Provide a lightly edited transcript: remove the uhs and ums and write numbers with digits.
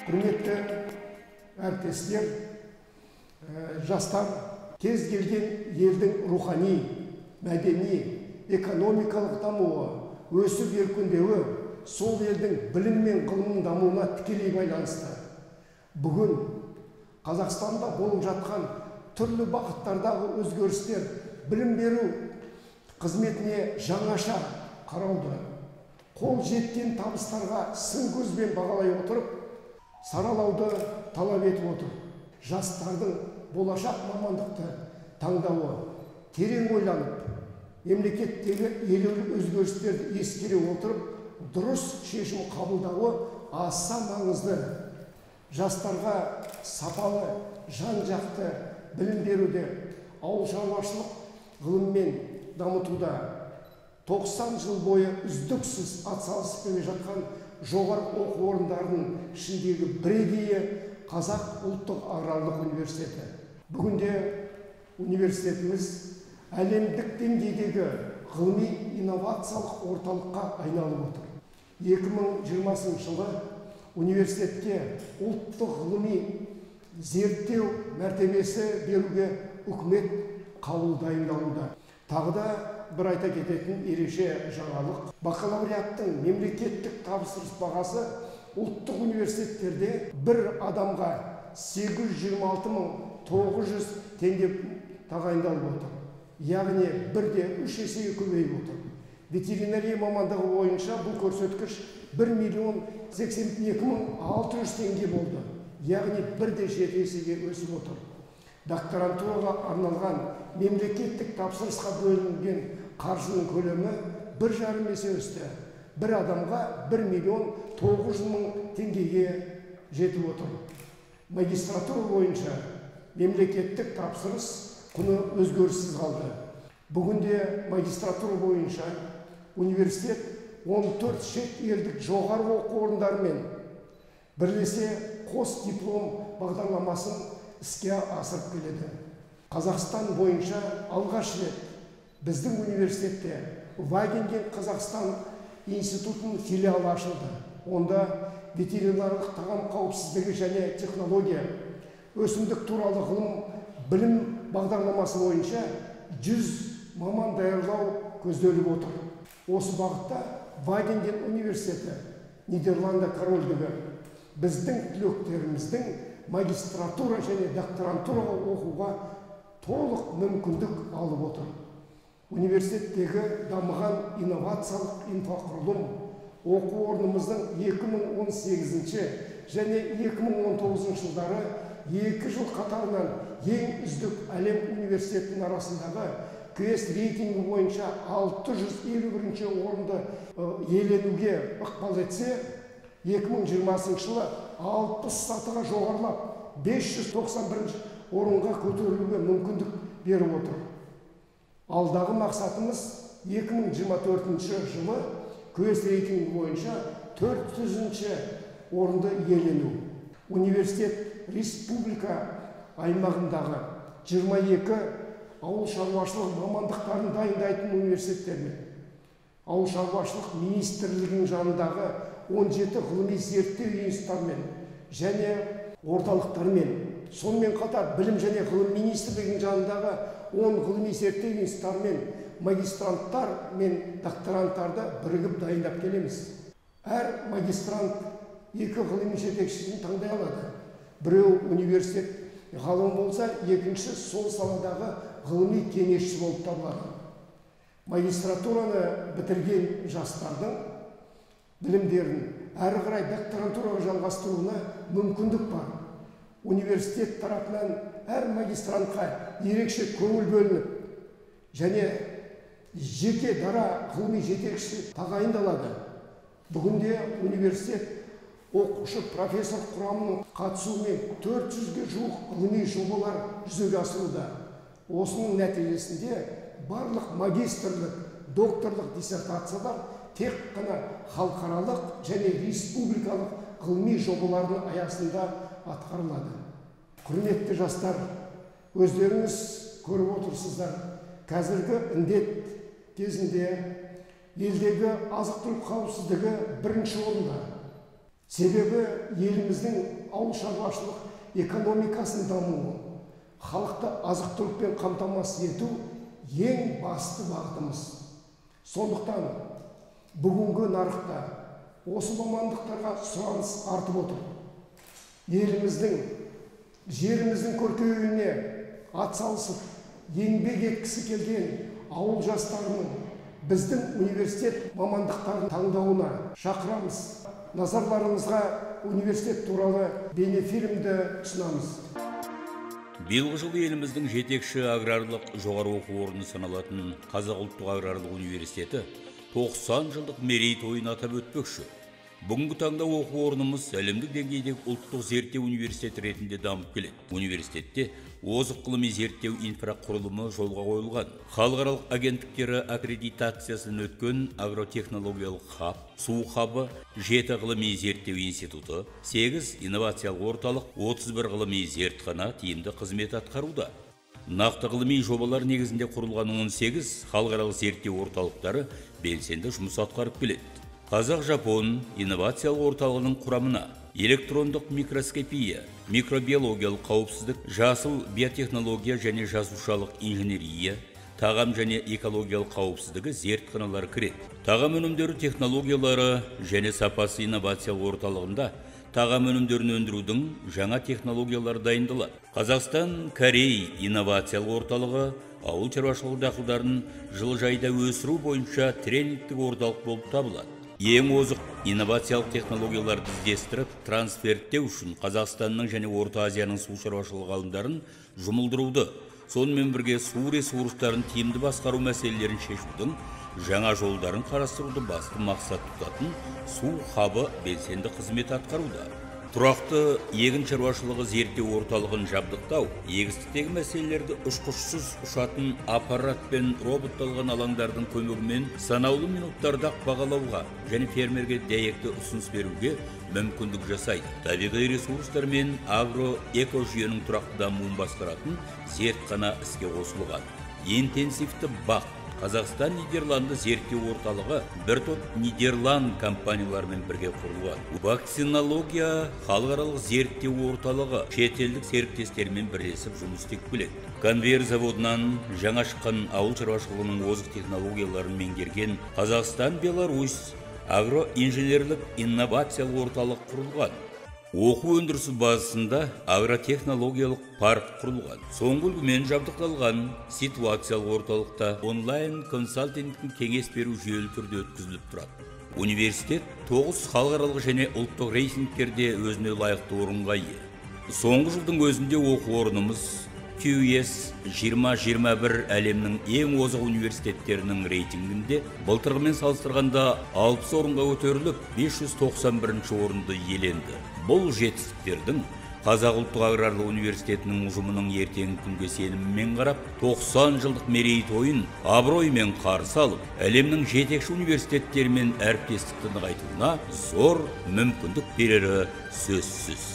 Құрметті әріптестер, жастар кез келген елдің рухани, мәдени, экономикалық дамуы, өсіп өркендеуі сол елдің білім мен ғылымның дамуына тікелей байланысты. Бүгін Қазақстанда болып жатқан түрлі бағыттардағы өзгерістер білім беру қызметіне жаңаша қарауды, қол жеткен табыстарға сын көзбен бағалай отырып, саралауды талап етіп отыр. Жастардың болашақ мамандықты таңдауы терең ойланып, мемлекеттегі елеулі өзгерістерді ескере отырып, дұрыс шешім қабылдауы аса маңызды. Жастарға сапалы, жан-жақты білім беруде, ауыл шаруашылық ғылыммен дамытуда 90 жыл бойы үздіксіз атсалысып келе жатқан жоғары оқу орындарының ішіндегі бірегейі Қазақ ұлттық аграрлық университеті. Бүгінде университетіміз әлемдік деңгейдегі ғылыми инновациялық орталыққа айналып отыр. 2020 жылы университетке ұлттық ғылыми зерттеу мәртебесі беруге үкімет қаулы дайындалуда. Тағы да бір айта кететін ерекше жаңалық, бакалавриаттың мемлекеттік тапсырыс бағасы ұлттық университеттерде бір адамға 826.900 теңге тағайындалып отыр. Яғни 1,3 есеге көбейіп отыр. Ветеринария мамандығы бойынша бұл көрсеткіш 1,082.600 теңге болды. Яғни 1,7 есеге өсіп отыр. Докторантураға арналған мемлекеттік тапсырысқа бөлінген қаржының көлемі 1,5 есе өсті. Бір адамға 1,900,000 теңгеге жетіп отыр. Магистратура бойынша мемлекеттік тапсырыс құны өзгеріссіз қалды. Бүгінде магистратура бойынша университет 14 шет елдік жоғары оқу орындарымен бірлесе қос диплом бағдарламасын іске асырып келеді. Қазақстан бойынша алғаш рет біздің университетте Вагенген Қазақстан институтының филиалы ашылды. Онда ветеринарлық тағам қауіпсіздігі және технология, өсімдік туралы ғылым білім бағдарламасы бойынша 100 маман даярлау көзделіп отыр. Осы бағытта Вагенген университеті, Нидерланды корольдігі біздің түлектеріміздің магистратура және докторантураға оқуға толық мүмкіндік алып отыр. Университеттегі дамыған инновациялық инфрақұрылым оқу орнымыздың 2018 және 2019 жылдары 2 жыл қатарынан ең үздік әлем университетінің арасындағы QS рейтингі бойынша 651 орынды иеленуге ықпал етсе, 2020 жылы 60 сатыға жоғарылап 591 орынға көтерілуге мүмкіндік беріп отыр. Алдағы мақсатымыз 2024 жылы QS рейтингі бойынша 400 орынды иелену. Университет республика аймағындағы 22 ауыл шаруашылық мамандықтарын дайындайтын университеттермен, ауыл шаруашылық министрлігінің жанындағы 17 ғылыми зерттеу институттарымен және орталықтармен, сонымен қатар білім және ғылым министрлігінің жанындағы 10 ғылыми зерттеу институттарымен магистранттар мен докторанттарды бірігіп дайындап келеміз. Әр магистрант 2 ғылыми жетекшісін таңдай алады. Біреу университет ғалым болса, екінші сол саладағы ғылыми кеңесші болып табылады. Магистратураны бітірген жастардың білімдерін әрі қарай докторантураға жалғастыруына мүмкіндік бар. Университет тарапынан әр магистрантқа ерекше көңіл бөлініп және жеке дара ғылыми жетекші тағайындалады. Бүгінде университет оқушы профессор құрамының қатысуымен 400-ге жуық ғылыми жобалар жүзеге асыруда. Осының нәтижесінде барлық магистрлік, докторлық диссертациялар тек қана халықаралық және республикалық ғылыми жобалардың аясында атқарылады. Құрметті жастар, өздеріңіз көріп отырсыздар, қазіргі індет кезінде елдегі азық-түлік қауіпсіздігі бірінші орында. Себебі еліміздің ауыл шаруашылық экономикасын дамуы, халықты азық-түлікпен қамтамасыз ету ең басты бағытымыз. Сондықтан бүгінгі нарықта осы мамандықтарға сұраныс артып отыр. Еліміздің, жеріміздің көркеюіне атсалысып, еңбек еткісі келген ауыл жастарының біздің университет мамандықтарын таңдауына шақырамыз. Назарларыңызға университет туралы бейнефильмді ұсынамыз. Биылғы жылы еліміздің жетекші аграрлық жоғары оқу орны саналатын Қазақ ұлттық аграрлық университеті 90 жылдық мерейтойын атап өтпекші. Бүгінгі таңда оқу орнымыз әлемдік деңгейдегі ұлттық зерттеу университеті ретінде дамып келеді. Университетте озық ғылыми зерттеу инфрақұрылымы жолға қойылған. Халықаралық агенттіктері аккредитациясын өткен агротехнологиялық хаб, су хабы, 7 ғылыми зерттеу институты, 8 инновациялық орталық, 31 ғылыми зертхана тиімді қызмет атқаруда. Нақты ғылыми жобалар негізінде құрылған 18 халықаралық зерттеу орталықтары белсенді жұмыс атқарып келеді. Қазақ-Жапон инновациялық орталығының құрамына электрондық микроскопия, микробиологиялық қауіпсіздік, жасыл биотехнология және жасушалық инженерия, тағам және экологиялық қауіпсіздігі зертханалары кіреді. Тағам өнімдері технологиялары және сапасы инновациялық орталығында тағам өнімдерін өндірудің жаңа технологиялары дайындалады. Қазақстан Корей инновациялық орталығы ауыл шаруашылығы дақылдарын жылыжайда өсіру бойынша тренингтік орталық болып табылады. Ең озық инновациялық технологияларды іздестіріп, трансферттеу үшін Қазақстанның және Орта Азияның су шаруашылығы ғалымдарын жұмылдыруды, сонымен бірге су ресурстарын тиімді басқару мәселелерін шешудің жаңа жолдарын қарастыруды басты мақсат тұтатын су хабы белсенді қызмет атқаруда. Тұрақты егін шаруашылығы зерттеу орталығын жабдықтау, егістіктегі мәселелерді ұшқышсыз ұшатын аппарат пен роботталған алаңдардың көмегімен санаулы минуттарда бағалауға және фермерге дәйекті ұсыныс беруге мүмкіндік жасайды. Табиғи ресурстар мен агроэкожүйенің тұрақты дамуын басқаратын зертхана іске қосылған. Интенсивті бақ Қазақстан Нидерланды зерттеу орталығы бір топ Нидерланд компанияларымен бірге құрылған. Вакцинология халықаралық зерттеу орталығы шетелдік серіктестермен бірлесіп жұмыс істеп келеді. Конвейер заводынан жаңа шыққан ауыл шаруашылығының озық технологияларын меңгерген Қазақстан Беларусь агроинженерлік инновациялық орталық құрылған. Оқу өндірісі базасында агротехнологиялық парк құрылған. Соңғы үлгімен жабдықталған ситуациялық орталықта онлайн консалтингтің кеңес беру жүйелі түрде өткізіліп тұрады. Университет 9 халықаралық және ұлттық рейтингтерде өзіне лайықты орынға ие. Соңғы жылдың өзінде оқу орнымыз QS 2021 әлемнің ең озық университеттерінің рейтингінде былтырғымен салыстырғанда 60 орынға көтеріліп, 591 орынды иеленді. Бұл жетістіктердің Қазақ ұлттық аграрлық университетінің ұжымының ертеңгі күнге сеніммен қарап, 90 жылдық мерейтойын абыроймен қарсы алып, әлемнің жетекші университеттерімен әріптестікті нығайтуына зор мүмкіндік берері сөзсіз.